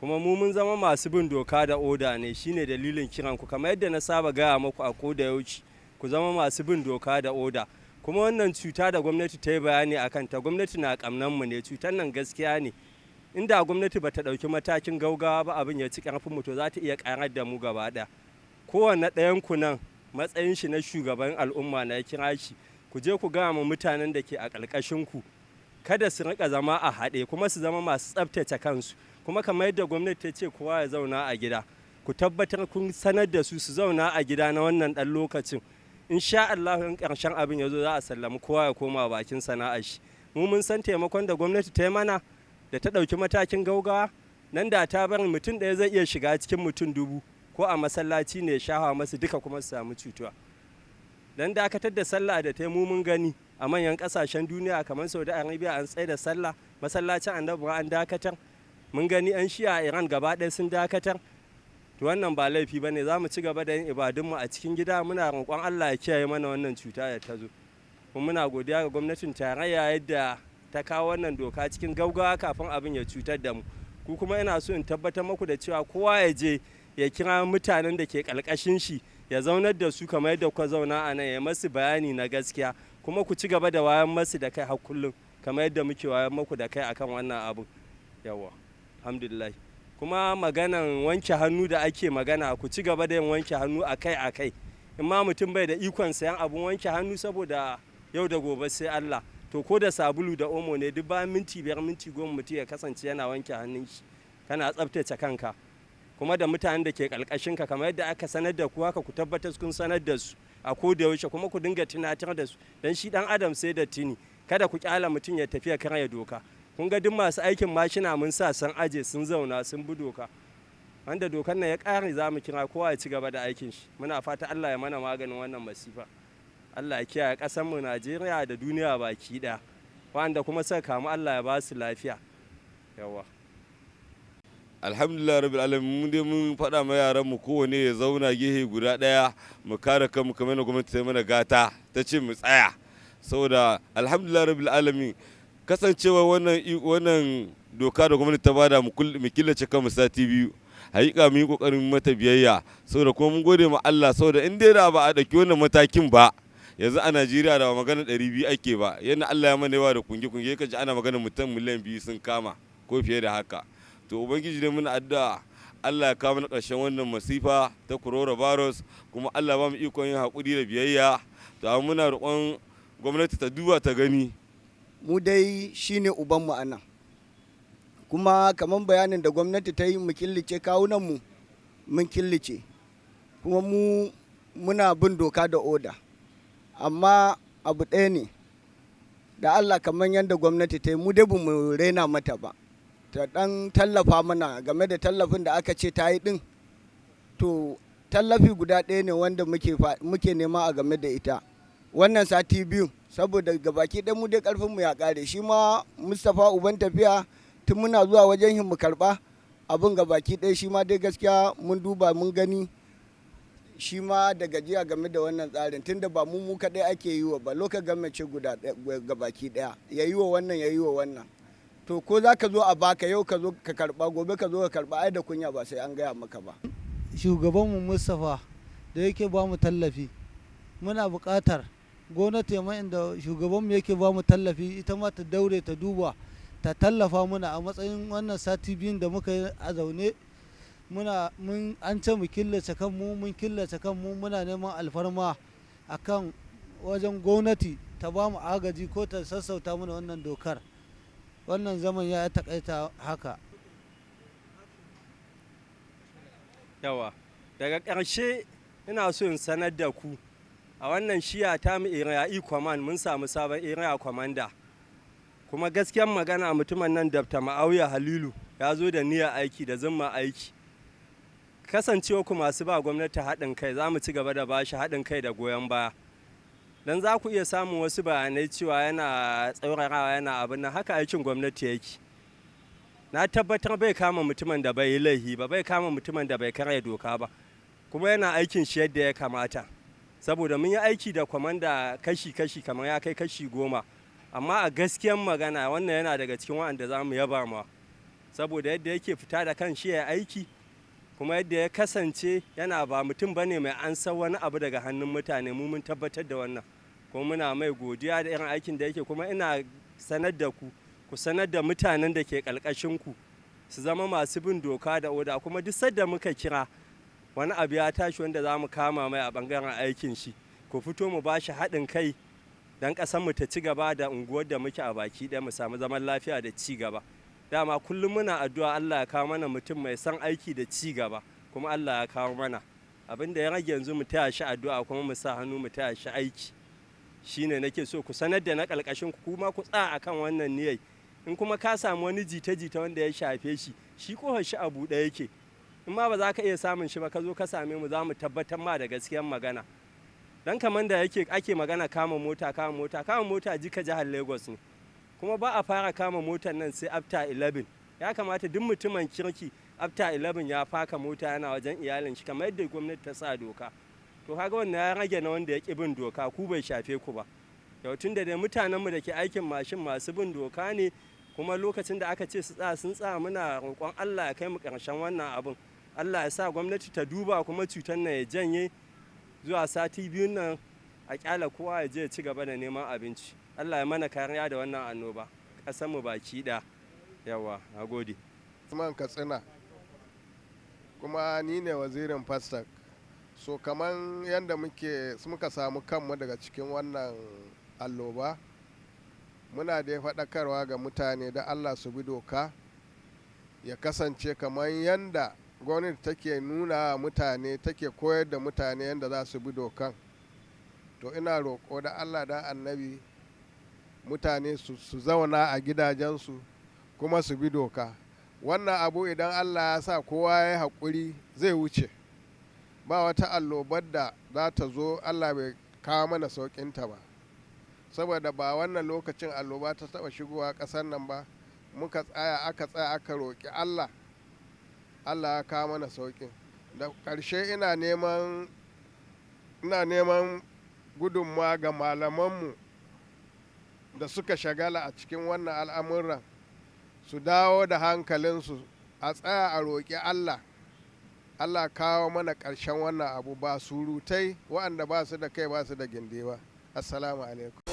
kuma mu mun zama masu bin doka da oda ne, shine dalilin kiran ku, kamar yadda na saba gaya muku a koda yaushe ku zama masu bin doka da oda. Kuma wannan cuta da gwamnati ta yi bayani a kanta, gwamnati na kamnan mu ne, cutar nan gaskiya ne. Inda gwamnati ba ta ɗauki matakin gaugawa ba abin ya ci ƙarfin mu, to za ta iya ƙarar da mu gaba ɗaya. Kowanne ɗayan ku nan matsayin shi na shugaban al'umma na kira shi, ku je ku gaya ma mutanen da ke a ƙarƙashin ku kada su rika zama a haɗe, kuma su zama masu tsaftace kansu. Kuma kamar yadda gwamnati ta ce kowa ya zauna a gida, ku tabbatar kun sanar da su zauna a gida na wannan ɗan lokacin. Insha Allah in ƙarshen abin ya zo za a sallami kowa ya koma bakin sana'ar shi. Mu mun san taimakon da gwamnati ta yi mana da ta ɗauki matakin gaugawa, nan da ta bar mutum ɗaya zai iya shiga cikin mutum 1000 ko a masallaci ne ya shafa masu duka kuma su samu cutuwa. Dan dakatar da sallah da ta yi mun gani a manyan ƙasashen duniya kamar Saudi Arabia an tsaye da sallah, masallacin Annabi an dakatar. Mun gani an shi'a a Iran gaba ɗaya sun dakatar. To wannan ba laifi bane, za mu ci gaba da yin ibadunmu a cikin gida, muna roƙon Allah ya kiyaye mana wannan cuta da ta zo. Kuma muna godiya ga gwamnatin tarayya yadda ta kawo wannan doka cikin gaugawa kafin abin ya cutar da mu. Ku kuma ina so in tabbatar muku da cewa kowa ya je ya kira mutanen da ke ƙarƙashin shi ya zaunar da su kamar yadda kuka zauna a nan, ya masu bayani na gaskiya, kuma ku ci gaba da wayan masu da kai har kullum kamar yadda muke wayan muku da kai akan wannan abin. Yawa, alhamdulillah. Kuma maganan wanke hannu da ake magana, ku ci gaba da yin wanke hannu akai-akai. In ma mutum bai da ikon sayan abun wanke hannu saboda yau da gobe sai Allah, to ko da sabulu da omo ne duk bayan minti 5 minti 10 mutum ya kasance yana wanke hannun shi, kana tsaftace kanka. Kuma da mutanen da ke ƙarƙashin ka kamar yadda aka sanar da ku haka ku tabbatar kun sanar da su a koda yaushe, kuma ku dinga tunatar da su, dan shi dan adam sai da tuni. Kada ku kyala mutum ya tafi ya karya doka. Kun ga duk masu aikin mashina mun sa sun aje sun zauna sun bi doka, wanda dokar nan ya ƙare za mu kira kowa ya ci gaba da aikin shi. Muna fata Allah ya mana maganin wannan masifa, Allah ya kiyaye ƙasar mu Najeriya da duniya baki ɗaya, wanda kuma suka kamu Allah ya ba su lafiya. Yawa, alhamdulillah rabbil alamin. Mun dai mun faɗa ma yaran mu kowane ya zauna gehe guda ɗaya, mu kare kanmu kamar yadda gwamnati ta mana gata ta ce mu tsaya, saboda alhamdulillah rabbil alamin kasancewa wannan doka da gwamnati ta bada mu killace kanmu sati 2, hakika mun yi kokarin mata biyayya, saboda kuma mun gode ma Allah, saboda in dai da ba a dauki wannan matakin ba yanzu a Najeriya da magana 200 ake ba, yana Allah ya mana yawa da kunge kaji ana magana mutum miliyan 2 sun kama ko fiye da haka. To ubangiji ne muna addu'a Allah ya kawo mana ƙarshen wannan masifa ta coronavirus, kuma Allah ba mu ikon yin hakuri da biyayya. To muna roƙon gwamnati ta duba ta gani. Mu dai shine ubanmu a nan, kuma kamar bayanin da gwamnati ta yi mu killace kawunanmu mun killace, kuma mu muna bin doka da oda. Amma abu ɗaya ne da Allah, kamar yadda gwamnati ta yi mu dai ba mu raina mata ba, ta ɗan tallafa mana game da tallafin da aka ce ta yi ɗin. To tallafi guda ɗaya ne wanda muke nema a game da ita wannan sati 2, saboda gabaki ɗaya mu dai ƙarfinmu ya ƙare. Shi ma Mustapha uban tafiya tun muna zuwa wajen shi mu karɓa abin gabaki ɗaya, shi ma dai gaskiya mun duba mun gani shi ma da gajiya game da wannan tsarin, tunda ba mu kaɗai ake yi wa ba, lokacin gwamnati guda gabaki ɗaya ya yi wa wannan ya yi wa wannan. To ko za ka zo a baka yau ka zo ka karɓa, gobe ka zo ka karɓa, ai da kunya ba sai an gaya maka ba. Shugabanmu Mustapha da yake ba mu tallafi, muna buƙatar gwamnati ma inda shugabanmu yake ba mu tallafi ita ma ta daure ta duba ta tallafa muna a matsayin wannan sati 2 da muka yi a zaune. An ce mu killace kanmu, mun killace kanmu, muna neman alfarma akan wajen gwamnati ta ba mu agaji ko ta sassauta mana wannan dokar. Wannan zaman ya takaita haka. Yawa, daga ƙarshe ina so in sanar da ku a wannan shiya ta mu area command mun samu sabon area commander, kuma gaskiyar magana mutumin nan Dr. Ma'auya Halilu ya zo da niyyar aiki da zumma aiki. Kasancewa ku masu ba gwamnati haɗin kai, za mu ci gaba da ba shi haɗin kai da goyon baya. Dan za ku iya samun wasu bayanai cewa yana tsaurarawa yana abin nan, haka aikin gwamnati yake. Na tabbatar bai kama mutumin da bai yi laifi ba, bai kama mutumin da bai karya doka ba, kuma yana aikin shi yadda ya kamata. Saboda mun yi aiki da kwamanda kashi-kashi kamar ya kai kashi 10, amma a gaskiyar magana wannan yana daga cikin waɗanda za mu yaba ma, saboda yadda yake fita da kan shi ya aiki, kuma yadda ya kasance yana ba mutum bane mai ansa wani abu daga hannun mutane. Mu mun tabbatar da wannan, kuma muna mai godiya da irin aikin da yake. Kuma ina sanar da ku sanar da mutanen da ke ƙarƙashin ku su zama masu bin doka da oda. Kuma duk sadda muka kira wani abu ya tashi wanda za mu kama mai a ɓangaren aikin shi, ku fito mu ba shi haɗin kai don ƙasarmu ta ci gaba da unguwar da muke a baki ɗaya mu samu zaman lafiya da ci gaba. Dama kullum muna addu'a Allah ya kawo mana mutum mai son aiki da ci gaba, kuma Allah ya kawo mana. Abin da ya rage yanzu mu taya shi addu'a kuma mu sa hannu mu taya shi aiki. Shine nake so ku sanar da na ƙarƙashin ku, kuma ku tsaya akan wannan niyyar. In kuma ka samu wani jita-jita wanda ya shafe shi, shi kohon shi a buɗe yake. In ma ba za ka iya samun shi ba, ka zo ka same mu, za mu tabbatar ma da gaskiyar magana. Dan kamar da ake magana kama mota jika jihar Lagos ne, kuma ba a fara kama motar nan sai after 11. Ya kamata duk mutumin kirki after 11 ya faka mota yana wajen iyalin shi, kamar yadda gwamnati ta sa doka. To kaga wannan ya rage na wanda ya ƙi bin doka, ku bai shafe ku ba. Yau tun da dai mutanenmu da ke aikin mashin masu bin doka ne, kuma lokacin da aka ce su tsaya sun tsaya, muna roƙon Allah ya kai mu ƙarshen wannan abin. Allah ya sa gwamnati ta duba kuma cutar nan ya janye zuwa sati biyun nan, a kyala kowa ya je ya ci gaba da neman abinci. Allah ya mana kariya da wannan annoba, ƙasarmu baki ɗaya. Yawa, a gode. Usman Katsina, kuma ni ne wazirin FESTAC. So kaman yadda muka samu kanmu daga cikin wannan alloba, muna da faɗakarwa ga mutane da Allah su bi doka, ya kasance kamar yadda gwamnati take nuna mutane, take koyar da mutane yadda za su bi dokan. To ina roƙo da Allah da annabi mutane su zauna a gidajensu kuma su bi doka. Wannan abu idan Allah ya sa kowa ya haƙuri zai wuce. Ba wata allobar da za ta zo Allah bai kawo mana sauƙinta ba, saboda ba wannan lokacin alloba ta taɓa shigowa ƙasar nan ba. Muka tsaya aka roƙi Allah, Allah ya kawo mana sauƙin. Da ƙarshe ina neman gudunmawa ga malamanmu da suka shagala a cikin wannan al'amuran, su dawo da hankalinsu, a tsaya a roƙi Allah. Allah kawo mana ƙarshen wannan abu, ba surutai waɗanda ba su da kai ba su da gindi ba. Assalamu alaikum.